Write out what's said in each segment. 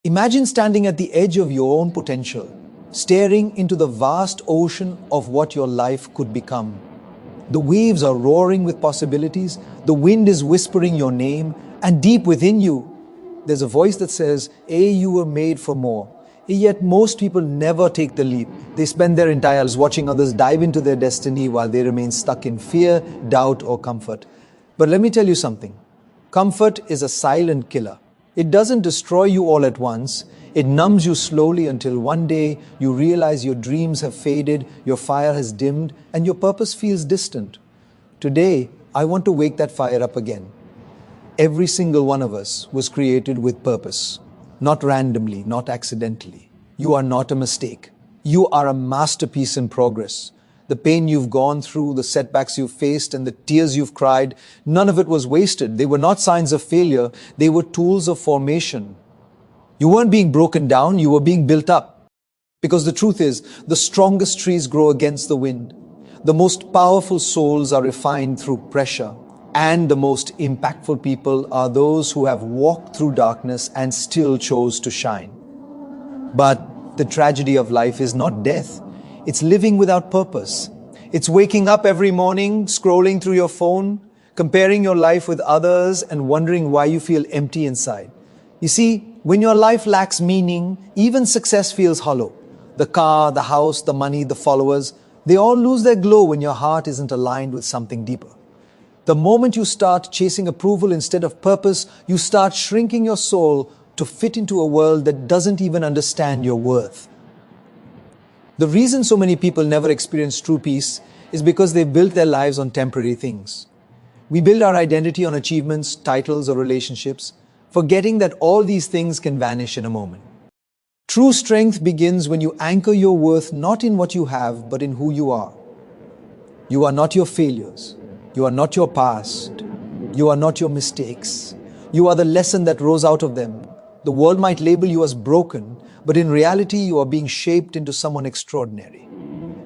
Imagine standing at the edge of your own potential, staring into the vast ocean of what your life could become. The waves are roaring with possibilities, the wind is whispering your name, and deep within you, there's a voice that says, "Hey, you were made for more." Yet most people never take the leap. They spend their entire lives watching others dive into their destiny while they remain stuck in fear, doubt, or comfort. But let me tell you something. Comfort is a silent killer. It doesn't destroy you all at once. It numbs you slowly until one day you realize your dreams have faded, your fire has dimmed, and your purpose feels distant. Today, I want to wake that fire up again. Every single one of us was created with purpose. Not randomly, not accidentally. You are not a mistake. You are a masterpiece in progress. The pain you've gone through, the setbacks you've faced, and the tears you've cried, none of it was wasted. They were not signs of failure. They were tools of formation. You weren't being broken down, you were being built up. Because the truth is, the strongest trees grow against the wind. The most powerful souls are refined through pressure. And the most impactful people are those who have walked through darkness and still chose to shine. But the tragedy of life is not death. It's living without purpose. It's waking up every morning, scrolling through your phone, comparing your life with others, and wondering why you feel empty inside. You see, when your life lacks meaning, even success feels hollow. The car, the house, the money, the followers, they all lose their glow when your heart isn't aligned with something deeper. The moment you start chasing approval instead of purpose, you start shrinking your soul to fit into a world that doesn't even understand your worth. The reason so many people never experience true peace is because they built their lives on temporary things. We build our identity on achievements, titles, or relationships, forgetting that all these things can vanish in a moment. True strength begins when you anchor your worth not in what you have, but in who you are. You are not your failures. You are not your past. You are not your mistakes. You are the lesson that rose out of them. The world might label you as broken, but in reality, you are being shaped into someone extraordinary.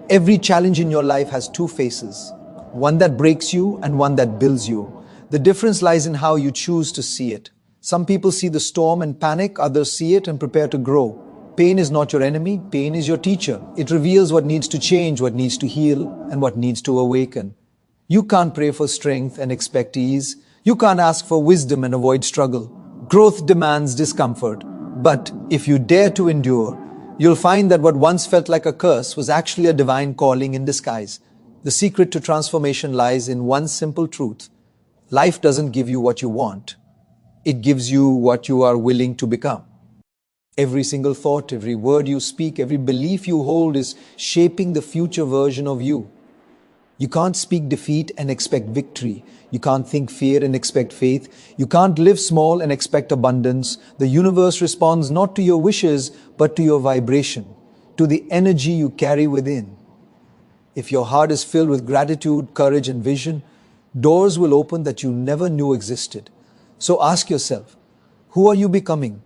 Every challenge in your life has two faces, one that breaks you and one that builds you. The difference lies in how you choose to see it. Some people see the storm and panic, others see it and prepare to grow. Pain is not your enemy, pain is your teacher. It reveals what needs to change, what needs to heal, and what needs to awaken. You can't pray for strength and expect ease. You can't ask for wisdom and avoid struggle. Growth demands discomfort. But if you dare to endure, you'll find that what once felt like a curse was actually a divine calling in disguise. The secret to transformation lies in one simple truth. Life doesn't give you what you want. It gives you what you are willing to become. Every single thought, every word you speak, every belief you hold is shaping the future version of you. You can't speak defeat and expect victory. You can't think fear and expect faith. You can't live small and expect abundance. The universe responds not to your wishes, but to your vibration, to the energy you carry within. If your heart is filled with gratitude, courage, and vision, doors will open that you never knew existed. So ask yourself, who are you becoming?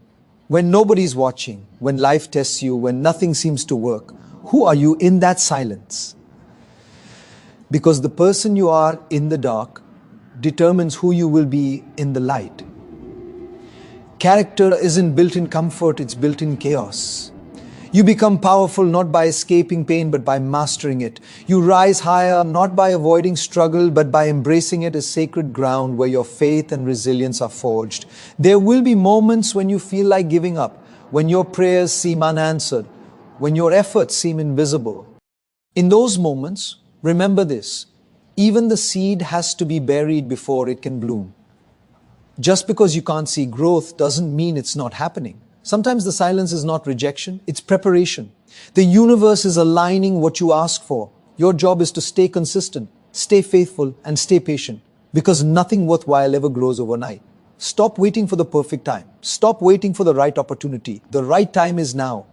When nobody's watching, when life tests you, when nothing seems to work, who are you in that silence? Because the person you are in the dark determines who you will be in the light. Character isn't built in comfort, it's built in chaos. You become powerful not by escaping pain, but by mastering it. You rise higher not by avoiding struggle, but by embracing it as sacred ground where your faith and resilience are forged. There will be moments when you feel like giving up, when your prayers seem unanswered, when your efforts seem invisible. In those moments, remember this, even the seed has to be buried before it can bloom. Just because you can't see growth doesn't mean it's not happening. Sometimes the silence is not rejection, it's preparation. The universe is aligning what you ask for. Your job is to stay consistent, stay faithful, and stay patient, because nothing worthwhile ever grows overnight. Stop waiting for the perfect time. Stop waiting for the right opportunity. The right time is now.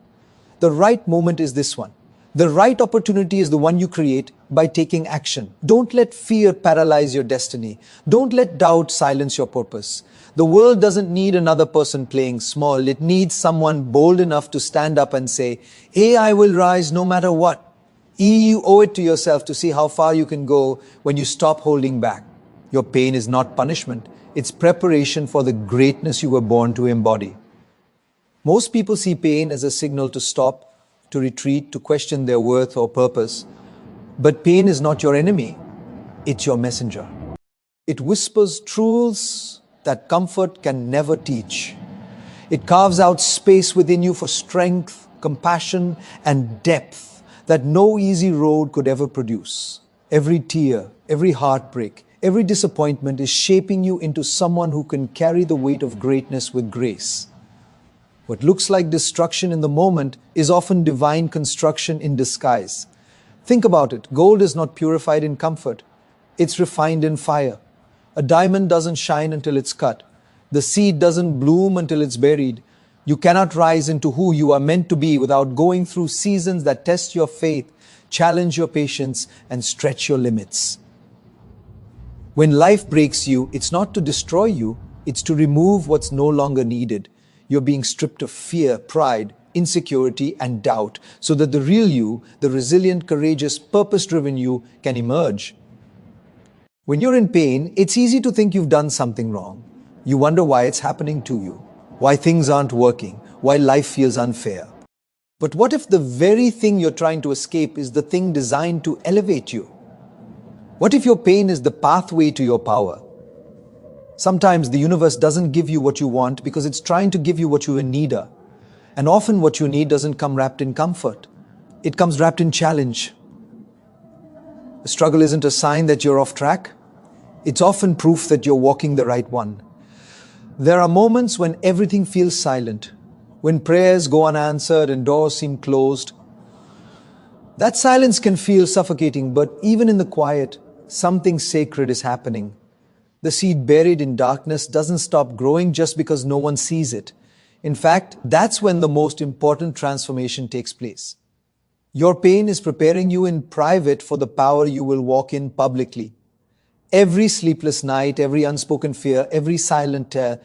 The right moment is this one. The right opportunity is the one you create by taking action. Don't let fear paralyze your destiny. Don't let doubt silence your purpose. The world doesn't need another person playing small. It needs someone bold enough to stand up and say, "Hey, I will rise no matter what." You owe it to yourself to see how far you can go when you stop holding back. Your pain is not punishment. It's preparation for the greatness you were born to embody. Most people see pain as a signal to stop, to retreat, to question their worth or purpose. But pain is not your enemy, it's your messenger. It whispers truths that comfort can never teach. It carves out space within you for strength, compassion, and depth that no easy road could ever produce. Every tear, every heartbreak, every disappointment is shaping you into someone who can carry the weight of greatness with grace. What looks like destruction in the moment is often divine construction in disguise. Think about it. Gold is not purified in comfort. It's refined in fire. A diamond doesn't shine until it's cut. The seed doesn't bloom until it's buried. You cannot rise into who you are meant to be without going through seasons that test your faith, challenge your patience, and stretch your limits. When life breaks you, it's not to destroy you, it's to remove what's no longer needed. You're being stripped of fear, pride, insecurity, and doubt so that the real you, the resilient, courageous, purpose-driven you, can emerge. When you're in pain, it's easy to think you've done something wrong. You wonder why it's happening to you, why things aren't working, why life feels unfair. But what if the very thing you're trying to escape is the thing designed to elevate you? What if your pain is the pathway to your power? Sometimes the universe doesn't give you what you want because it's trying to give you what you need. And often what you need doesn't come wrapped in comfort. It comes wrapped in challenge. The struggle isn't a sign that you're off track. It's often proof that you're walking the right one. There are moments when everything feels silent, when prayers go unanswered and doors seem closed. That silence can feel suffocating, but even in the quiet, something sacred is happening. The seed buried in darkness doesn't stop growing just because no one sees it. In fact, that's when the most important transformation takes place. Your pain is preparing you in private for the power you will walk in publicly. Every sleepless night, every unspoken fear, every silent tear,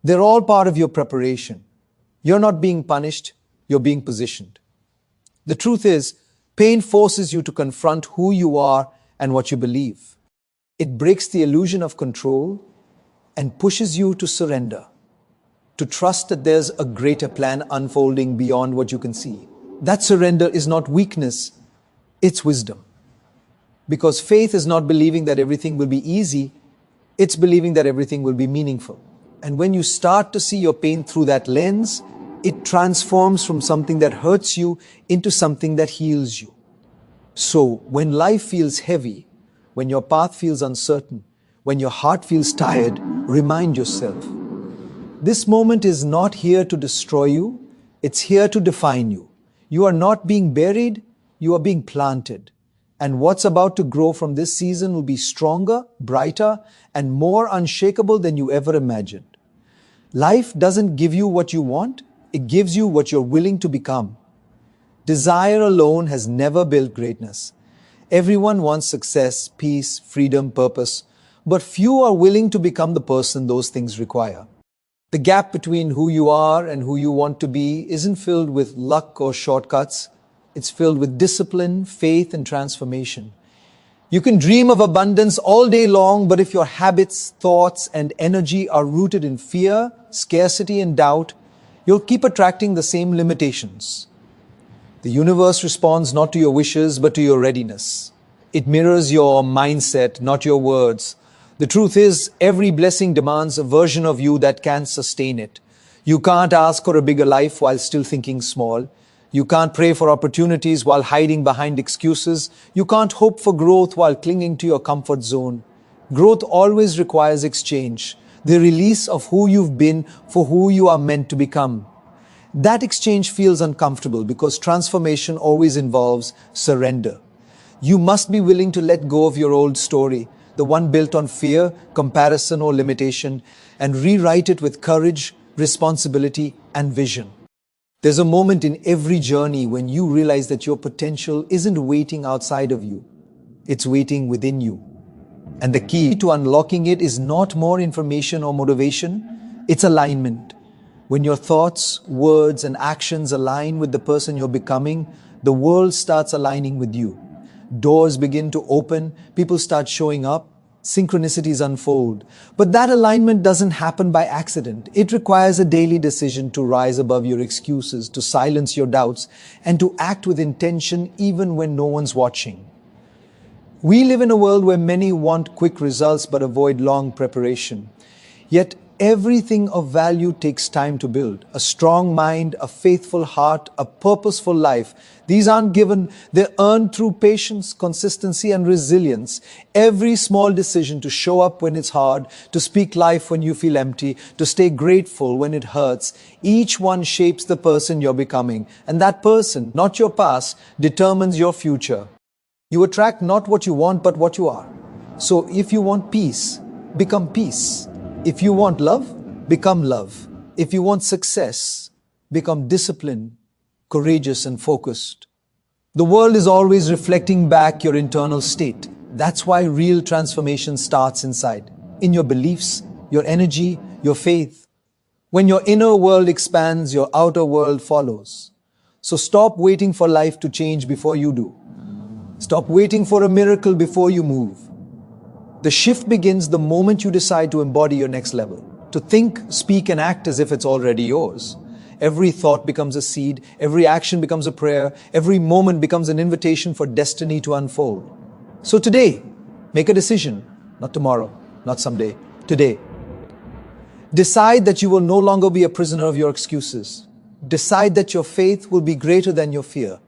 they're all part of your preparation. You're not being punished, you're being positioned. The truth is, pain forces you to confront who you are and what you believe. It breaks the illusion of control and pushes you to surrender, to trust that there's a greater plan unfolding beyond what you can see. That surrender is not weakness, it's wisdom. Because faith is not believing that everything will be easy, it's believing that everything will be meaningful. And when you start to see your pain through that lens, it transforms from something that hurts you into something that heals you. So, when life feels heavy, when your path feels uncertain, when your heart feels tired, remind yourself, this moment is not here to destroy you, it's here to define you. You are not being buried, you are being planted. And what's about to grow from this season will be stronger, brighter, and more unshakable than you ever imagined. Life doesn't give you what you want, it gives you what you're willing to become. Desire alone has never built greatness. Everyone wants success, peace, freedom, purpose, but few are willing to become the person those things require. The gap between who you are and who you want to be isn't filled with luck or shortcuts. It's filled with discipline, faith, and transformation. You can dream of abundance all day long, but if your habits, thoughts, and energy are rooted in fear, scarcity, and doubt, you'll keep attracting the same limitations. The universe responds not to your wishes, but to your readiness. It mirrors your mindset, not your words. The truth is, every blessing demands a version of you that can sustain it. You can't ask for a bigger life while still thinking small. You can't pray for opportunities while hiding behind excuses. You can't hope for growth while clinging to your comfort zone. Growth always requires exchange, the release of who you've been for who you are meant to become. That exchange feels uncomfortable because transformation always involves surrender. You must be willing to let go of your old story, the one built on fear, comparison, or limitation, and rewrite it with courage, responsibility, and vision. There's a moment in every journey when you realize that your potential isn't waiting outside of you, it's waiting within you. And the key to unlocking it is not more information or motivation, it's alignment. When your thoughts, words, and actions align with the person you're becoming, the world starts aligning with you. Doors begin to open, people start showing up, synchronicities unfold. But that alignment doesn't happen by accident. It requires a daily decision to rise above your excuses, to silence your doubts, and to act with intention even when no one's watching. We live in a world where many want quick results but avoid long preparation. Yet everything of value takes time to build. A strong mind, a faithful heart, a purposeful life. These aren't given, they're earned through patience, consistency, and resilience. Every small decision to show up when it's hard, to speak life when you feel empty, to stay grateful when it hurts, each one shapes the person you're becoming. And that person, not your past, determines your future. You attract not what you want, but what you are. So if you want peace, become peace. If you want love, become love. If you want success, become disciplined, courageous, and focused. The world is always reflecting back your internal state. That's why real transformation starts inside, in your beliefs, your energy, your faith. When your inner world expands, your outer world follows. So stop waiting for life to change before you do. Stop waiting for a miracle before you move. The shift begins the moment you decide to embody your next level, to think, speak, and act as if it's already yours. Every thought becomes a seed, every action becomes a prayer, every moment becomes an invitation for destiny to unfold. So today, make a decision, not tomorrow, not someday, today. Decide that you will no longer be a prisoner of your excuses. Decide that your faith will be greater than your fear.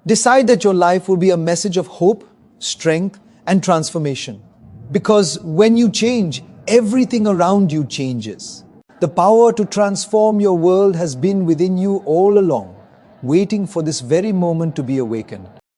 Decide that your life will be a message of hope, strength, and transformation. Because when you change, everything around you changes. The power to transform your world has been within you all along, waiting for this very moment to be awakened.